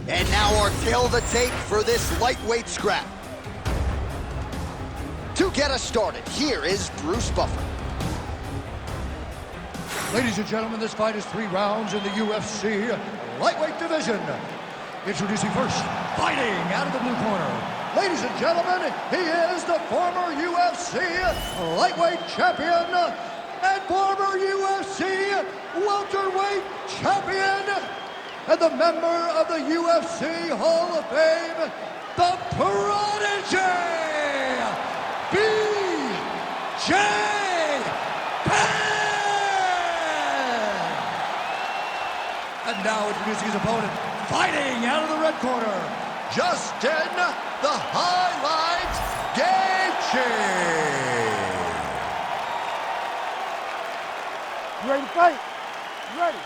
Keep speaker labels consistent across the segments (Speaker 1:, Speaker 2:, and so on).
Speaker 1: And now our tale of the tape for this lightweight scrap. To get us started, here is Bruce Buffer.
Speaker 2: Ladies and gentlemen, this fight is 3 rounds in the UFC lightweight division. Introducing first, fighting out of the blue corner. Ladies and gentlemen, he is the former UFC lightweight champion and former UFC welterweight champion and the member of the UFC Hall of Fame, the Prodigy, BJ Penn! And now introducing his opponent, fighting out of the red corner, Justin the Highlight Gaethje.
Speaker 3: You ready to fight? You ready?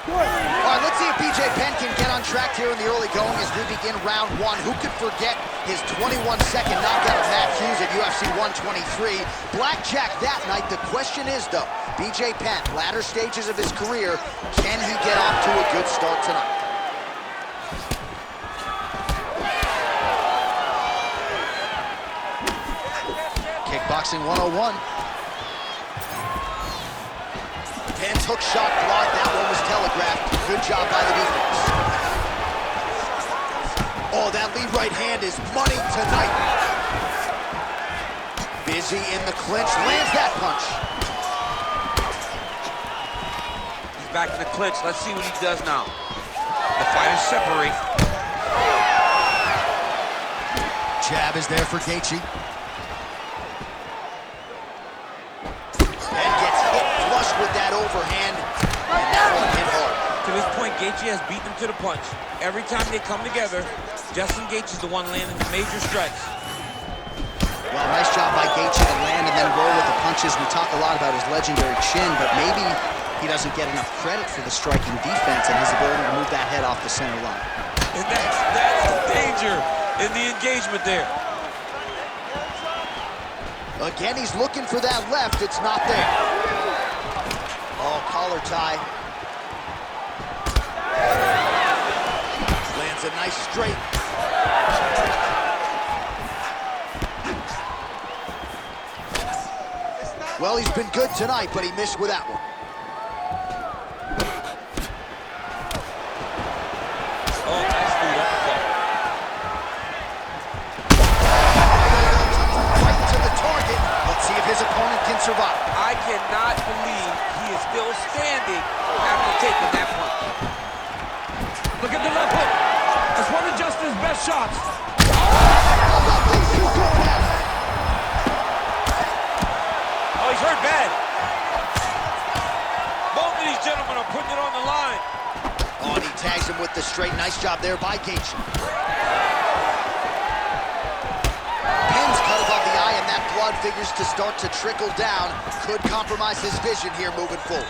Speaker 3: Good.
Speaker 1: All right, let's see if BJ Penn can get on track here in the early going as we begin round 1. Who could forget his 21-second knockout of Matt Hughes at UFC 123? Blackjack that night. The question is, though, BJ Penn, latter stages of his career, can he get off to a good start tonight? Kickboxing 101. Penn's hook shot blocked. That one was telegraphed. Good job by the defense. Oh, that lead right hand is money tonight. Busy in the clinch, lands that punch.
Speaker 4: He's back in the clinch. Let's see what he does now. The fighters separate.
Speaker 1: Jab is there for Gaethje. With that overhand, and that one hit hard.
Speaker 4: To this point, Gaethje has beaten him to the punch. Every time they come together, Justin Gaethje is the one landing the major strikes.
Speaker 1: Well, nice job by Gaethje to land and then roll with the punches. We talk a lot about his legendary chin, but maybe he doesn't get enough credit for the striking defense and his ability to move that head off the center line.
Speaker 4: And that's the danger in the engagement there.
Speaker 1: Again, he's looking for that left. It's not there. Oh, collar tie. Lands a nice straight. Well, he's been good tonight, but he missed with that one.
Speaker 4: Oh, nice lead uppercut.
Speaker 1: Right to the target. Let's see if his opponent can survive.
Speaker 4: I cannot believe he is still standing after taking that punch.
Speaker 3: Look at the left hook. That's one of Justin's best shots.
Speaker 4: Oh, he's hurt bad. Both of these gentlemen are putting it on the line.
Speaker 1: Oh, and he tags him with the straight. Nice job there by Gaethje. Pins cut above the eye, and that blood figures to start to trickle down. Could compromise his vision here moving forward.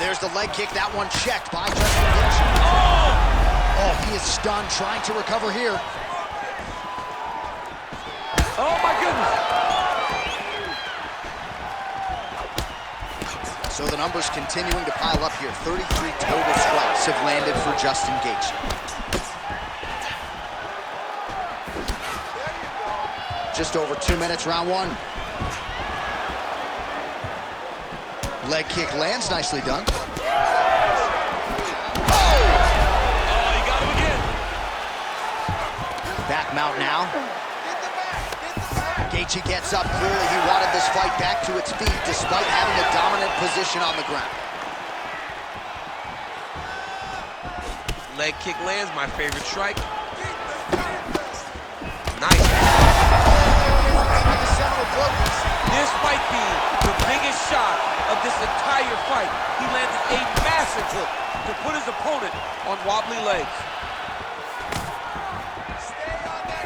Speaker 1: There's the leg kick. That one checked by Justin Gaethje. Oh, he is stunned, trying to recover here.
Speaker 3: Oh, my goodness.
Speaker 1: So the numbers continuing to pile up here. 33 total strikes have landed for Justin Gaethje. Just over 2 minutes, round 1. Leg kick lands, nicely done.
Speaker 4: Oh, he got him again.
Speaker 1: Back mount now. Gaethje gets up. Clearly he wanted this fight back to its feet despite having a dominant position on the ground.
Speaker 4: Leg kick lands, my favorite strike. Nice. This might be the biggest shot of this entire fight. He landed a massive hook to put his opponent on wobbly legs.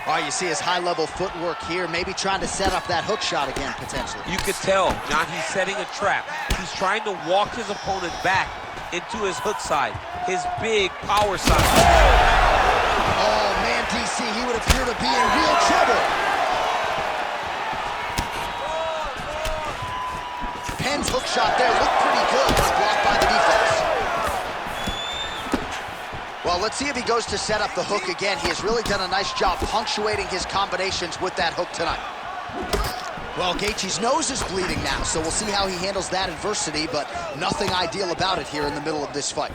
Speaker 1: All right, you see his high-level footwork here, maybe trying to set up that hook shot again, potentially.
Speaker 4: You could tell, John, he's setting a trap. He's trying to walk his opponent back into his hook side, his big power side.
Speaker 1: Oh, man, DC, he would appear to be in real trouble. Penn's hook shot there looked pretty good, but blocked by the defense. Well, let's see if he goes to set up the hook again. He has really done a nice job punctuating his combinations with that hook tonight. Well, Gaethje's nose is bleeding now, so we'll see how he handles that adversity, but nothing ideal about it here in the middle of this fight.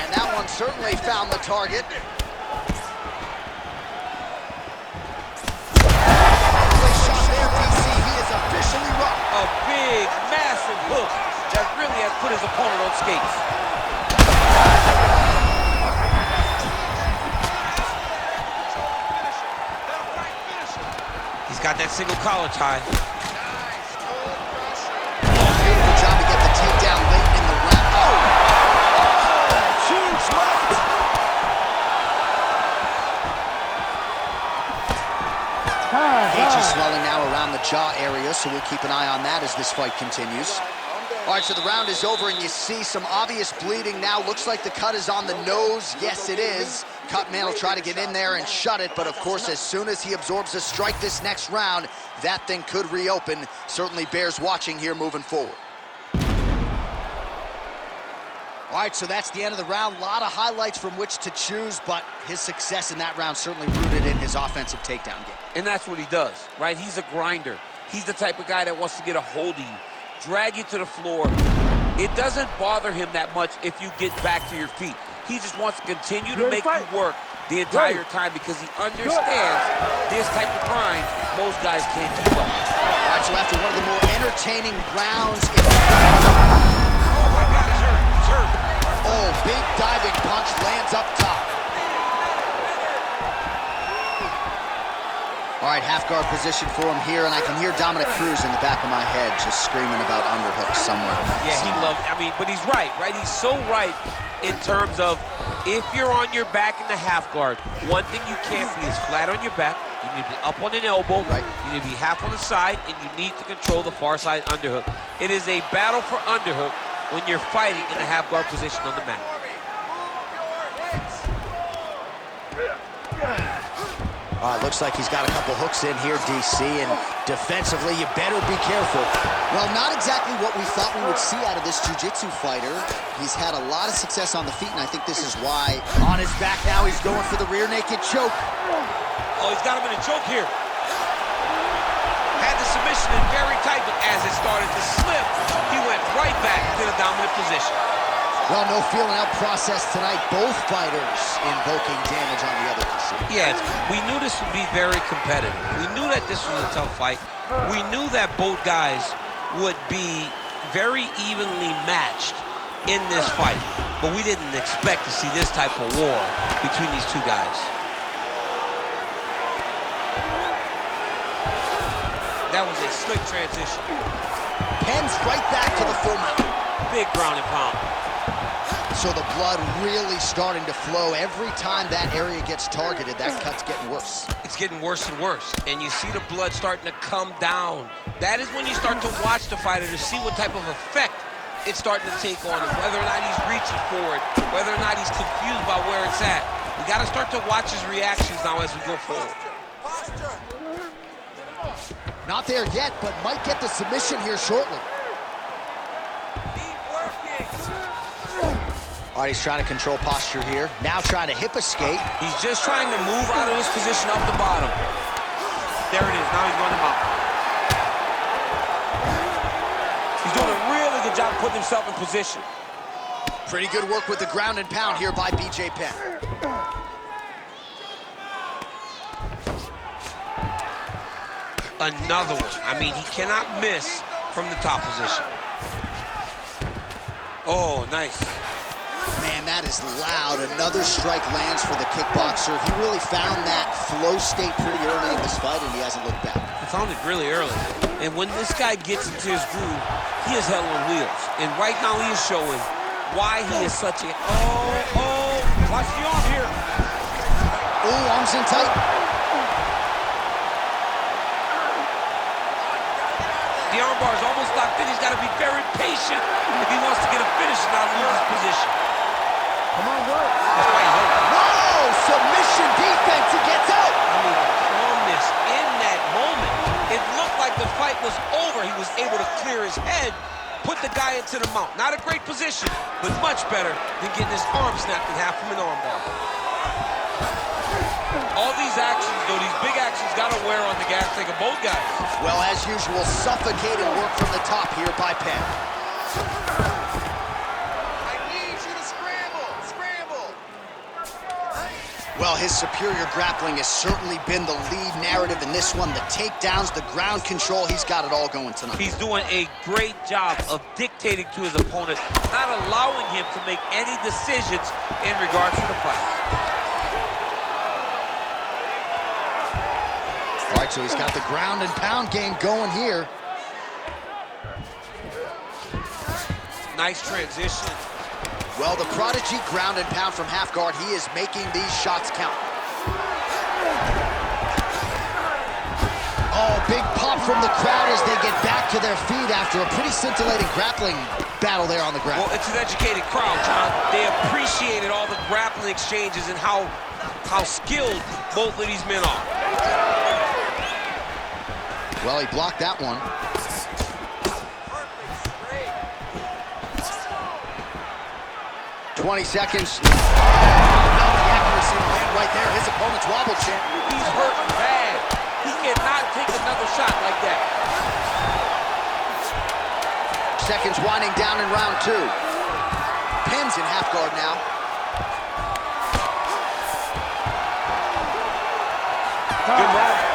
Speaker 1: And that one certainly found the target.
Speaker 4: A big, massive hook that really has put his opponent on skates. He's got that single collar tie.
Speaker 1: Beautiful job to get the takedown late in the round. Oh! Huge left! Gaethje swelling now around the jaw area, so we'll keep an eye on that as this fight continues. All right, so the round is over, and you see some obvious bleeding now. Looks like the cut is on the nose. Yes, it is. Cutman will try to get in there and shut it, but of course, as soon as he absorbs a strike this next round, that thing could reopen. Certainly bears watching here moving forward. All right, so that's the end of the round. A lot of highlights from which to choose, but his success in that round certainly rooted in his offensive takedown game.
Speaker 4: And that's what he does, right? He's a grinder. He's the type of guy that wants to get a hold of you, drag you to the floor. It doesn't bother him that much if you get back to your feet. He just wants to continue to make you work the entire time because he understands this type of grind most guys can't keep up.
Speaker 1: All right, so after one of the more entertaining rounds Oh, big diving punch lands up top. All right, half guard position for him here, and I can hear Dominic Cruz in the back of my head just screaming about underhooks somewhere.
Speaker 4: Yeah, he loves, but he's right? He's so right in terms of if you're on your back in the half guard, one thing you can't be is flat on your back. You need to be up on an elbow. Right. You need to be half on the side, and you need to control the far side underhook. It is a battle for underhook when you're fighting in the half guard position on the mat.
Speaker 1: Looks like he's got a couple hooks in here, DC, and defensively, you better be careful. Well, not exactly what we thought we would see out of this jiu-jitsu fighter. He's had a lot of success on the feet, and I think this is why. On his back now, he's going for the rear naked choke.
Speaker 4: Oh, he's got him in a choke here. Had the submission in very tight, but as it started to slip, he went right back to the dominant position.
Speaker 1: Well, no feeling out process tonight. Both fighters invoking damage on the other.
Speaker 4: Yes, we knew this would be very competitive. We knew that this was a tough fight. We knew that both guys would be very evenly matched in this fight, but we didn't expect to see this type of war between these two guys. That was a slick transition.
Speaker 1: Penn's right back to the full mount.
Speaker 4: Big ground and pound.
Speaker 1: So the blood really starting to flow. Every time that area gets targeted, that cut's getting worse.
Speaker 4: It's getting worse and worse. And you see the blood starting to come down. That is when you start to watch the fighter to see what type of effect it's starting to take on him, whether or not he's reaching for it, whether or not he's confused by where it's at. We got to start to watch his reactions now as we go forward.
Speaker 1: Not there yet, but might get the submission here shortly. All right, he's trying to control posture here. Now trying to hip escape.
Speaker 4: He's just trying to move out of this position up the bottom. There it is. Now he's going him out. He's doing a really good job of putting himself in position.
Speaker 1: Pretty good work with the ground and pound here by BJ Penn.
Speaker 4: Another one. He cannot miss from the top position. Oh, nice.
Speaker 1: Man, that is loud. Another strike lands for the kickboxer. He really found that flow state pretty early in this fight, and he hasn't looked back.
Speaker 4: He found it really early. And when this guy gets into his groove, he is hell on wheels. And right now he is showing why he is such a... Watch the arm here.
Speaker 1: Oh, arms in tight.
Speaker 4: The armbar is almost locked in. He's got to be very patient if he wants to get a finish and not lose his position.
Speaker 2: Come on, work.
Speaker 4: That's why he's hurt.
Speaker 1: Whoa! Submission defense. He gets out.
Speaker 4: The calmness in that moment. It looked like the fight was over where he was able to clear his head, put the guy into the mount. Not a great position, but much better than getting his arm snapped in half from an armbar. All these actions, though, these big actions, got to wear on the gas tank of both guys.
Speaker 1: Well, as usual, suffocating work from the top here by Penn.
Speaker 5: I need you to scramble, scramble.
Speaker 1: Well, his superior grappling has certainly been the lead narrative in this one. The takedowns, the ground control, he's got it all going tonight.
Speaker 4: He's doing a great job of dictating to his opponent, not allowing him to make any decisions in regards to the fight.
Speaker 1: All right, so he's got the ground and pound game going here.
Speaker 4: Nice transition.
Speaker 1: Well, the prodigy ground and pound from half guard, he is making these shots count. Oh, big pop from the crowd as they get back to their feet after a pretty scintillating grappling battle there on the ground.
Speaker 4: Well, it's an educated crowd, John. They appreciated all the grappling exchanges and how skilled both of these men are.
Speaker 1: Well, he blocked that one. 20 seconds. The accuracy land right there. His opponent's wobble champ.
Speaker 4: He's hurt bad. He cannot take another shot like that.
Speaker 1: Seconds winding down in round 2. Penn's in half guard now.
Speaker 4: Good round.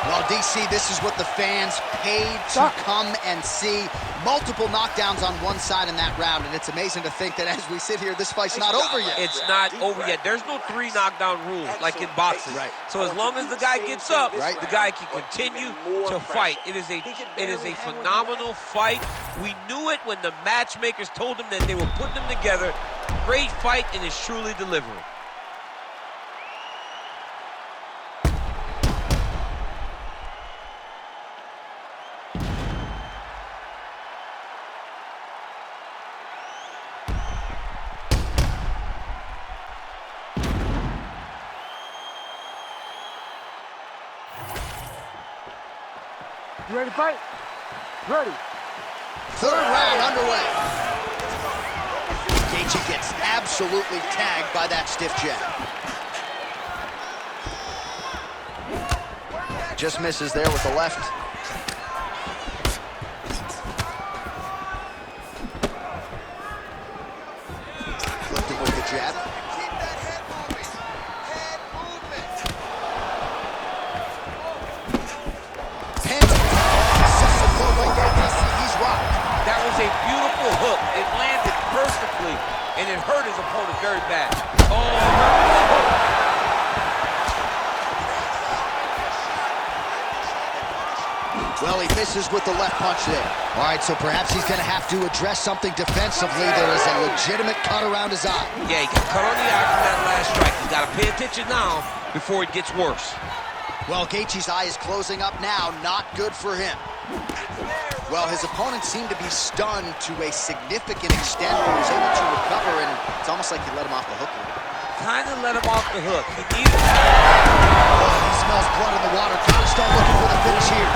Speaker 1: Well, DC, this is what the fans paid to come and see. Multiple knockdowns on one side in that round, and it's amazing to think that as we sit here, this fight's not over yet.
Speaker 4: It's not over yet. There's no 3 knockdown rule like in boxing.
Speaker 1: Right.
Speaker 4: So as long as the guy gets up, the guy can continue to fight. It is a phenomenal fight. We knew it when the matchmakers told him that they were putting them together. Great fight, and is truly delivering.
Speaker 6: You ready to fight? Ready.
Speaker 1: Third round underway. Gaethje gets absolutely tagged by that stiff jab. Just misses there with the left. Flipped it with the jab.
Speaker 5: Keep that head moving. Head movement.
Speaker 1: Penn. Support right there, DC. He's rocked.
Speaker 4: That was a beautiful hook. It landed perfectly, and it hurt his opponent very bad.
Speaker 1: Well, he misses with the left punch there. All right, so perhaps he's going to have to address something defensively. There is a legitimate cut around his eye.
Speaker 4: Yeah, he got cut on the eye from that last strike. He's got to pay attention now before it gets worse.
Speaker 1: Well, Gaethje's eye is closing up now. Not good for him. Well, his opponent seemed to be stunned to a significant extent, but was able to recover, and it's almost like he let him off the hook.
Speaker 4: Kind of let him off the hook. He needed to...
Speaker 1: Oh, he smells blood in the water. Gotta start looking for the finish here.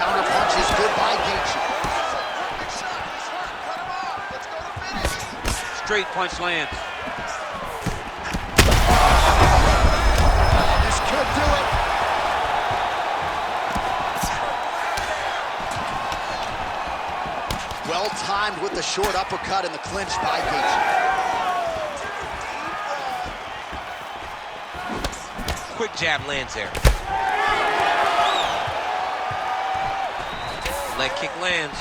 Speaker 1: Counter punch is good by Gaethje.
Speaker 5: Perfect shot. He's hurt. Cut him off. Let's go to finish.
Speaker 4: Straight punch lands.
Speaker 1: This could do it. Well timed with the short uppercut in the clinch by Gaethje.
Speaker 4: Quick jab lands there. Leg kick lands.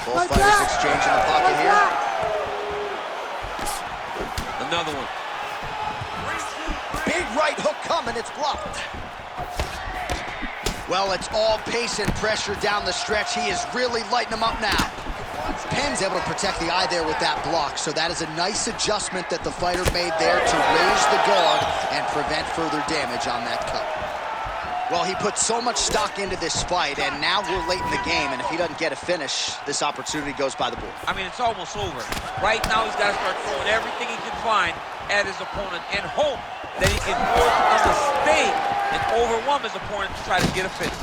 Speaker 1: Both fighters exchange in the pocket here.
Speaker 4: Another one.
Speaker 1: Big right hook coming, it's blocked. Well, it's all pace and pressure down the stretch. He is really lighting him up now. Penn's able to protect the eye there with that block, so that is a nice adjustment that the fighter made there to raise the guard and prevent further damage on that cut. Well, he put so much stock into this fight, and now we're late in the game, and if he doesn't get a finish, this opportunity goes by the board.
Speaker 4: I mean, it's almost over. Right now, he's got to start throwing everything he can find at his opponent and hope that he can force a mistake and overwhelm his opponent to try to get a finish.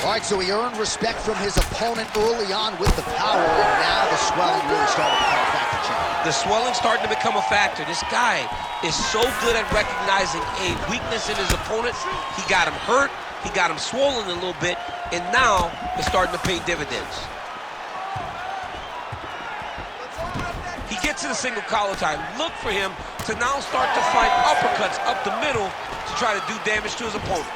Speaker 1: All right, so he earned respect from his opponent early on with the power, and now the swelling really started to become a factor, Champ.
Speaker 4: The swelling's starting to become a factor. This guy is so good at recognizing a weakness in his opponent. He got him hurt, he got him swollen a little bit, and now it's starting to pay dividends. He gets to the single collar tie. Look for him to now start to find uppercuts up the middle to try to do damage to his opponent.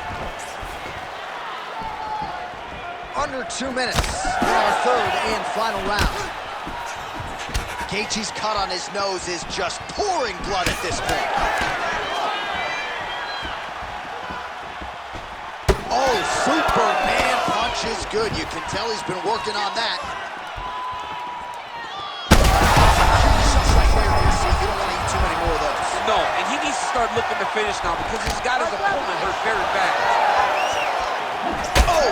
Speaker 1: Under 2 minutes in our third and final round. Gaethje's cut on his nose is just pouring blood at this point. Oh, Superman punch is good. You can tell he's been working on that. Shots right there, DC. You don't want to eat too many more of those.
Speaker 4: No, and he needs to start looking to finish now because he's got his opponent hurt very bad.
Speaker 1: Oh!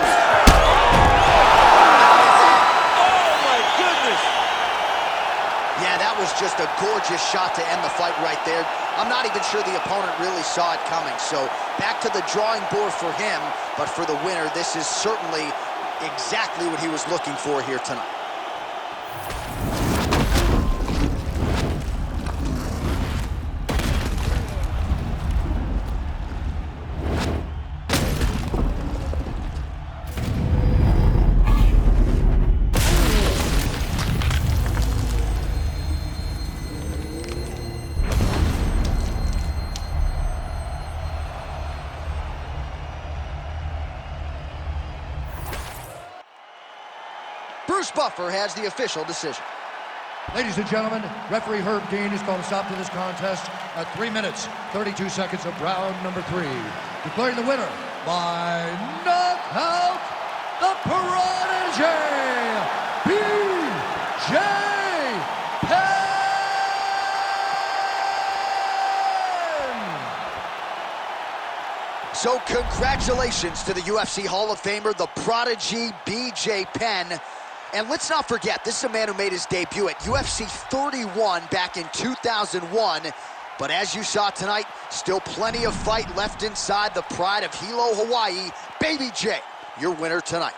Speaker 1: Yeah, that was just a gorgeous shot to end the fight right there. I'm not even sure the opponent really saw it coming. So back to the drawing board for him, but for the winner, this is certainly exactly what he was looking for here tonight. Bruce Buffer has the official decision.
Speaker 2: Ladies and gentlemen, referee Herb Dean has called a stop to this contest at 3 minutes, 32 seconds of round number 3. Declaring the winner by knockout, the prodigy, BJ Penn!
Speaker 1: So congratulations to the UFC Hall of Famer, the prodigy BJ Penn. And let's not forget, this is a man who made his debut at UFC 31 back in 2001. But as you saw tonight, still plenty of fight left inside the pride of Hilo, Hawaii. Baby J, your winner tonight.